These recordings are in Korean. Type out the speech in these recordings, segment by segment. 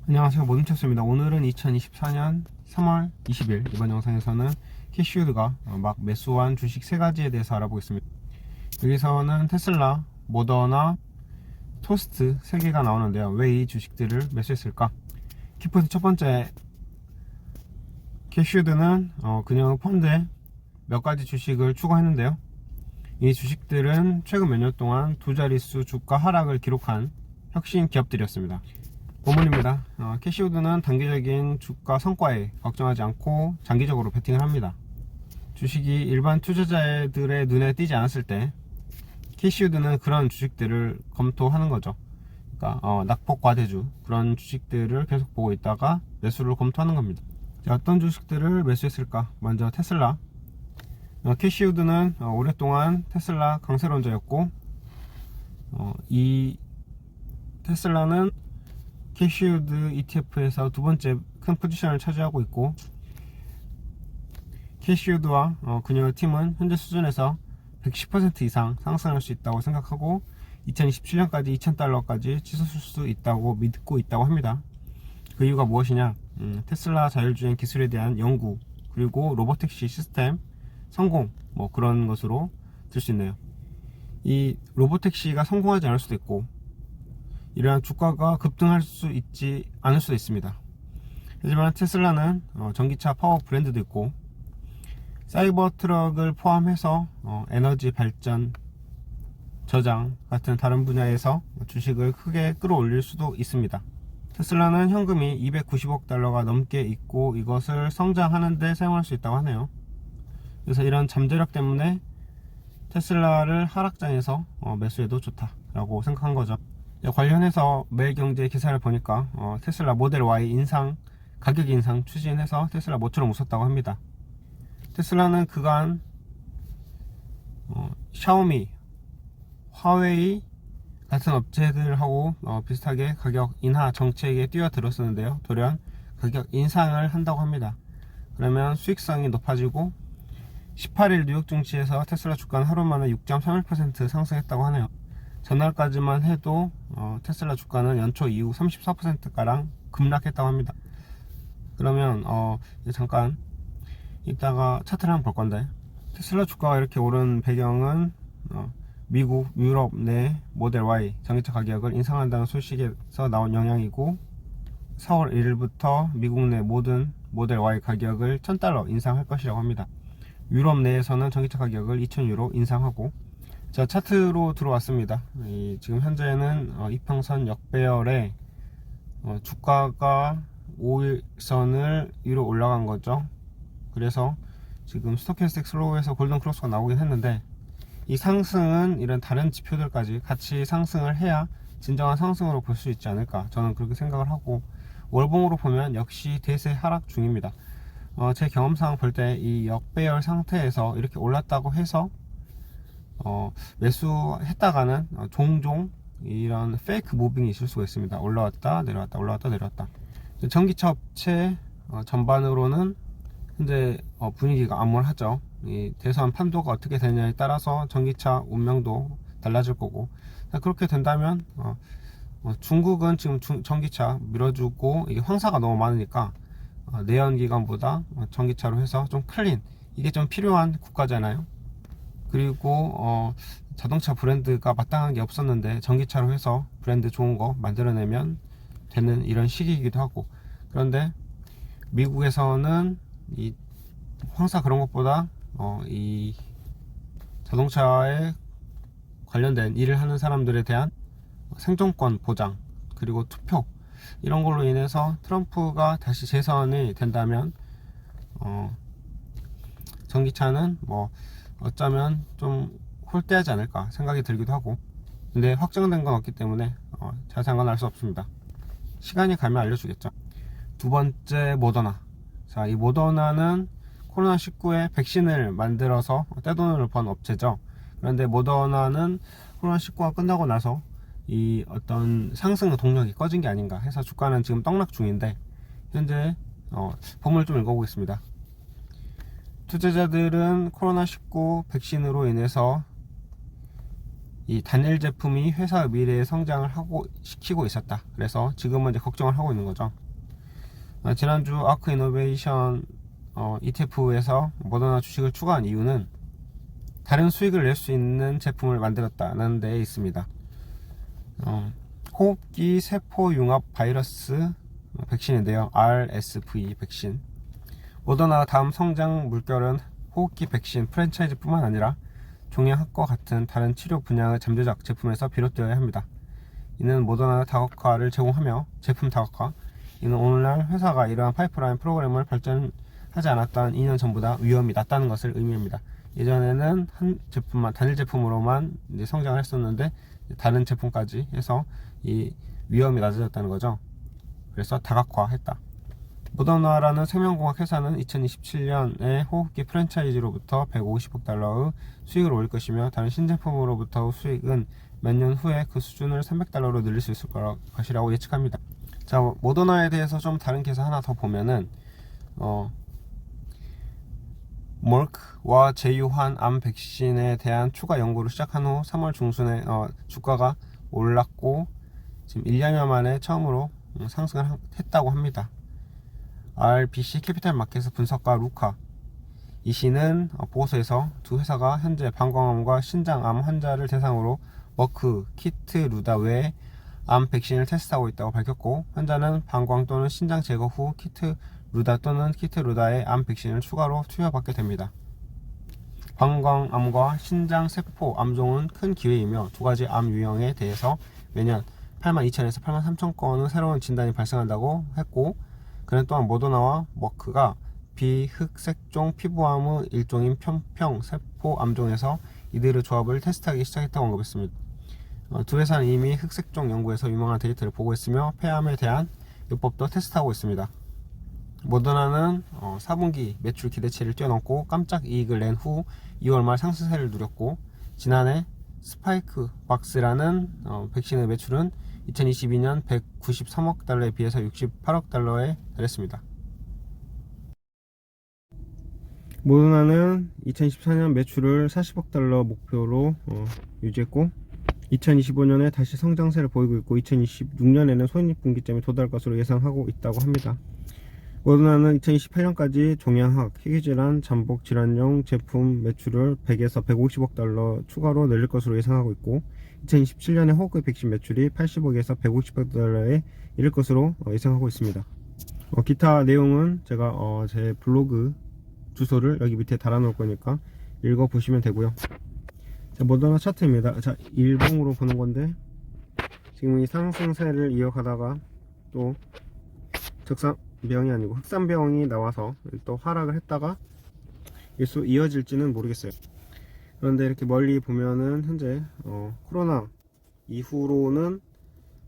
안녕하세요, 모든체스입니다. 오늘은 2024년 3월 20일 이번 영상에서는 캐시우드가 막 매수한 주식 3가지에 대해서 알아보겠습니다. 여기서는 테슬라, 모더나, 토스트 3개가 나오는데요. 왜 이 주식들을 매수했을까? 키포인트 첫 번째, 캐시우드는 그냥 펀드에 몇 가지 주식을 추가했는데요. 이 주식들은 최근 몇 년 동안 두 자릿수 주가 하락을 기록한 혁신 기업들이었습니다. 본문입니다. 캐시우드는 단기적인 주가 성과에 걱정하지 않고 장기적으로 베팅을 합니다. 주식이 일반 투자자들의 눈에 띄지 않았을 때 캐시우드는 그런 주식들을 검토하는 거죠. 그러니까 낙폭 과대주 그런 주식들을 계속 보고 있다가 매수를 검토하는 겁니다. 자, 어떤 주식들을 매수했을까? 먼저 테슬라. 캐시우드는 오랫동안 테슬라 강세론자였고 이 테슬라는 캐시우드 ETF에서 두 번째 큰 포지션을 차지하고 있고, 캐시우드와 그녀의 팀은 현재 수준에서 110% 이상 상승할 수 있다고 생각하고 2027년까지 2000달러까지 치솟을 수 있다고 믿고 있다고 합니다. 그 이유가 무엇이냐? 테슬라 자율주행 기술에 대한 연구, 그리고 로보택시 시스템 성공, 그런 것으로 들 수 있네요. 이 로보택시가 성공하지 않을 수도 있고, 이러한 주가가 급등할 수 있지 않을 수도 있습니다. 하지만 테슬라는 전기차 파워 브랜드도 있고, 사이버 트럭을 포함해서 에너지 발전, 저장 같은 다른 분야에서 주식을 크게 끌어올릴 수도 있습니다. 테슬라는 현금이 290억 달러가 넘게 있고 이것을 성장하는 데 사용할 수 있다고 하네요. 그래서 이런 잠재력 때문에 테슬라를 하락장에서 매수해도 좋다라고 생각한 거죠. 관련해서 매일경제 기사를 보니까 테슬라 모델 Y 가격 인상 추진해서 테슬라 모처럼 웃었다고 합니다. 테슬라는 그간 샤오미, 화웨이 같은 업체들하고 비슷하게 가격 인하 정책에 뛰어들었었는데요. 돌연 가격 인상을 한다고 합니다. 그러면 수익성이 높아지고 18일 뉴욕 증시에서 테슬라 주가는 하루 만에 6.31% 상승했다고 하네요. 전날까지만 해도 테슬라 주가는 연초 이후 34%가량 급락했다고 합니다. 그러면 잠깐 이따가 차트를 한번 볼 건데, 테슬라 주가가 이렇게 오른 배경은 미국, 유럽 내 모델 Y 전기차 가격을 인상한다는 소식에서 나온 영향이고, 4월 1일부터 미국 내 모든 모델 Y 가격을 1000달러 인상할 것이라고 합니다. 유럽 내에서는 전기차 가격을 2000유로 인상하고, 자, 차트로 들어왔습니다. 지금 현재는 이평선 역배열에 주가가 5일선을 위로 올라간 거죠. 그래서 지금 스토캐스틱 슬로우에서 골든 크로스가 나오긴 했는데, 이 상승은 이런 다른 지표들까지 같이 상승을 해야 진정한 상승으로 볼 수 있지 않을까, 저는 그렇게 생각을 하고, 월봉으로 보면 역시 대세 하락 중입니다. 제 경험상 볼 때 이 역배열 상태에서 이렇게 올랐다고 해서 매수했다가는 종종 이런 페이크 무빙이 있을 수가 있습니다. 올라왔다 내려왔다, 올라왔다 내려왔다. 전기차 업체 전반으로는 현재 분위기가 암울하죠. 이 대선 판도가 어떻게 되냐에 따라서 전기차 운명도 달라질 거고, 그렇게 된다면 중국은 지금 전기차 밀어주고, 이게 황사가 너무 많으니까 내연기관보다 전기차로 해서 좀 클린, 이게 좀 필요한 국가잖아요. 그리고 자동차 브랜드가 마땅한 게 없었는데 전기차로 해서 브랜드 좋은 거 만들어내면 되는 이런 시기이기도 하고, 그런데 미국에서는 이 황사 그런 것보다 이 자동차에 관련된 일을 하는 사람들에 대한 생존권 보장, 그리고 투표, 이런 걸로 인해서 트럼프가 다시 재선이 된다면 전기차는 어쩌면 좀 홀대하지 않을까 생각이 들기도 하고, 근데 확정된 건 없기 때문에 자세한 건 알 수 없습니다. 시간이 가면 알려주겠죠. 두 번째, 모더나. 자, 이 모더나는 코로나19에 백신을 만들어서 떼돈을 번 업체죠. 그런데 모더나는 코로나19가 끝나고 나서 이 어떤 상승의 동력이 꺼진 게 아닌가 해서 주가는 지금 떡락 중인데, 현재 본문을 좀 읽어보겠습니다. 투자자들은 코로나19 백신으로 인해서 이 단일 제품이 회사의 미래의 성장을 시키고 있었다. 그래서 지금은 이제 걱정을 하고 있는 거죠. 지난주 아크 이노베이션 ETF에서 모더나 주식을 추가한 이유는 다른 수익을 낼 수 있는 제품을 만들었다는 데에 있습니다. 호흡기 세포 융합 바이러스 백신인데요. RSV 백신. 모더나 다음 성장 물결은 호흡기 백신 프랜차이즈뿐만 아니라 종양학과 같은 다른 치료 분야의 잠재적 제품에서 비롯되어야 합니다. 이는 모더나 다각화를 제공하며 제품 다각화. 이는 오늘날 회사가 이러한 파이프라인 프로그램을 발전하지 않았던 2년 전보다 위험이 낮다는 것을 의미합니다. 예전에는 한 제품만, 단일 제품으로만 이제 성장을 했었는데 다른 제품까지 해서 이 위험이 낮아졌다는 거죠. 그래서 다각화했다. 모더나라는 생명공학 회사는 2027년에 호흡기 프랜차이즈로부터 150억 달러의 수익을 올릴 것이며 다른 신제품으로부터의 수익은 몇 년 후에 그 수준을 300달러로 늘릴 수 있을 것이라고 예측합니다. 자, 모더나에 대해서 좀 다른 계산 하나 더 보면은 머크와 제휴한 암 백신에 대한 추가 연구를 시작한 후 3월 중순에 주가가 올랐고 지금 1년여 만에 처음으로 상승을 했다고 합니다. RBC 캐피탈 마켓에서 분석가 루카 이씨는 보고서에서 두 회사가 현재 방광암과 신장암 환자를 대상으로 머크 키트 루다 외에 암 백신을 테스트하고 있다고 밝혔고, 환자는 방광 또는 신장 제거 후 키트 루다 또는 키트 루다의 암 백신을 추가로 투여받게 됩니다. 방광암과 신장세포 암종은 큰 기회이며 두 가지 암 유형에 대해서 매년 82,000에서 83,000건의 새로운 진단이 발생한다고 했고, 그는 또한 모더나와 머크가 비흑색종 피부암의 일종인 편평세포 암종에서 이들의 조합을 테스트하기 시작했다고 언급했습니다. 두 회사는 이미 흑색종 연구에서 유망한 데이터를 보고했으며 폐암에 대한 요법도 테스트하고 있습니다. 모더나는 4분기 매출 기대치를 뛰어넘고 깜짝 이익을 낸 후 2월 말 상승세를 누렸고, 지난해 스파이크 박스라는 백신의 매출은 2022년 193억 달러에 비해서 68억 달러에 달했습니다. 모더나는 2014년 매출을 40억 달러 목표로 유지했고 2025년에 다시 성장세를 보이고 있고 2026년에는 손익분기점에 도달할 것으로 예상하고 있다고 합니다. 모더나는 2028년까지 종양학, 희귀질환, 잠복 질환용 제품 매출을 100에서 150억 달러 추가로 늘릴 것으로 예상하고 있고 2027년에 호흡기 백신 매출이 80억에서 150억 달러에 이를 것으로 예상하고 있습니다. 기타 내용은 제가 제 블로그 주소를 여기 밑에 달아 놓을 거니까 읽어보시면 되고요. 자, 모더나 차트입니다. 자, 일봉으로 보는 건데 지금 이 상승세를 이어가다가 또 적산병이 아니고 흑산병이 나와서 또 하락을 했다가 계속 이어질지는 모르겠어요. 그런데 이렇게 멀리 보면은 현재 코로나 이후로는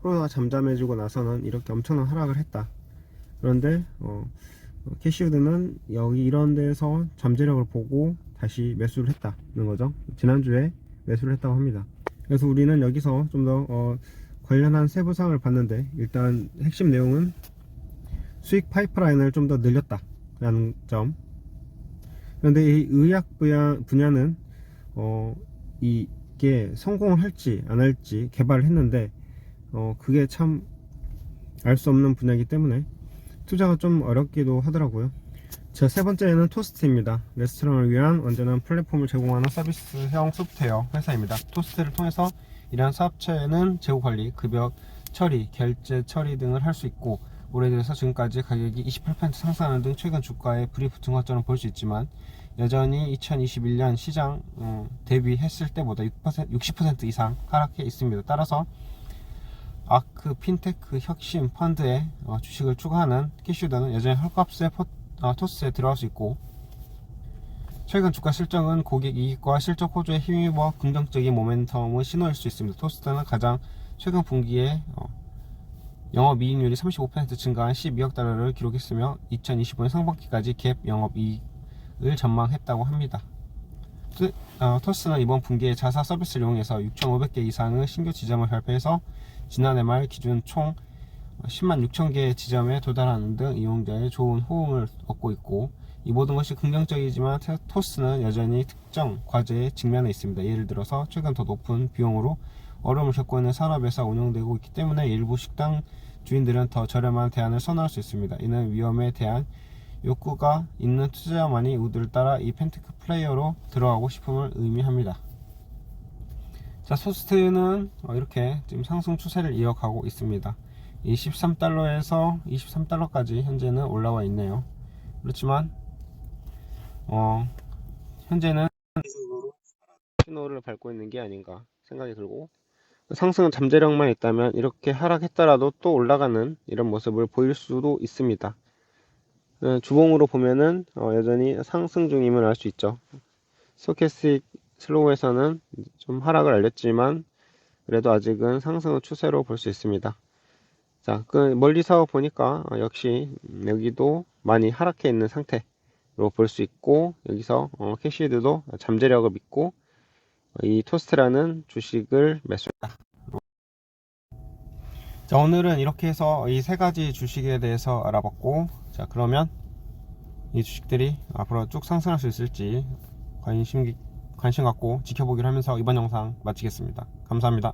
코로나가 잠잠해지고 나서는 이렇게 엄청난 하락을 했다. 그런데 캐시우드는 여기 이런 데서 잠재력을 보고 다시 매수를 했다는 거죠. 지난주에 매수를 했다고 합니다. 그래서 우리는 여기서 좀 더 관련한 세부사항을 봤는데, 일단 핵심 내용은 수익 파이프라인을 좀 더 늘렸다라는 점. 그런데 이 의학 분야는 이게 성공을 할지 안 할지 개발을 했는데 그게 참 알 수 없는 분야이기 때문에 투자가 좀 어렵기도 하더라고요. 자, 세 번째는 토스트입니다. 레스토랑을 위한 완전한 플랫폼을 제공하는 서비스형 소프트웨어 회사입니다. 토스트를 통해서 이러한 사업체는 재고 관리, 급여 처리, 결제 처리 등을 할 수 있고, 올해 들어서 지금까지 가격이 28% 상승하는 등 최근 주가의 브리프 증가점을 볼 수 있지만 여전히 2021년 시장 대비했을 때보다 60% 이상 하락해 있습니다. 따라서 아크 핀테크 혁신 펀드에 주식을 추가하는 캐시우드는 여전히 헐값에 토스에 들어갈 수 있고, 최근 주가 실적은 고객 이익과 실적 호조에 힘입어 긍정적인 모멘텀의 신호일 수 있습니다. 토스트는 가장 최근 분기에 영업이익률이 35% 증가한 12억 달러를 기록했으며 2025년 상반기까지 갭 영업이익을 전망했다고 합니다. 토스는 이번 분기에 자사 서비스를 이용해서 6,500개 이상의 신규 지점을 발표해서 지난해 말 기준 총 10만 6천 개의 지점에 도달하는 등 이용자의 좋은 호응을 얻고 있고, 이 모든 것이 긍정적이지만 토스는 여전히 특정 과제에 직면해 있습니다. 예를 들어서 최근 더 높은 비용으로 어려움을 겪고 있는 산업에서 운영되고 있기 때문에 일부 식당 주인들은 더 저렴한 대안을 선호할 수 있습니다. 이는 위험에 대한 욕구가 있는 투자자만이 우드를 따라 이 펜테크 플레이어로 들어가고 싶음을 의미합니다. 자, 토스트는 이렇게 지금 상승 추세를 이어가고 있습니다. 23달러에서 23달러까지 현재는 올라와 있네요. 그렇지만 현재는 신호를 밟고 있는 게 아닌가 생각이 들고, 상승 잠재력만 있다면 이렇게 하락했더라도 또 올라가는 이런 모습을 보일 수도 있습니다. 주봉으로 보면은 여전히 상승 중임을 알 수 있죠. 스토캐스틱 슬로우에서는 좀 하락을 알렸지만 그래도 아직은 상승의 추세로 볼 수 있습니다. 자, 멀리서 보니까 역시 여기도 많이 하락해 있는 상태로 볼 수 있고, 여기서 캐시드도 잠재력을 믿고 이 토스트라는 주식을 매수했다. 자, 오늘은 이렇게 해서 이 세 가지 주식에 대해서 알아봤고, 자, 그러면 이 주식들이 앞으로 쭉 상승할 수 있을지 관심 갖고 지켜보기로 하면서 이번 영상 마치겠습니다. 감사합니다.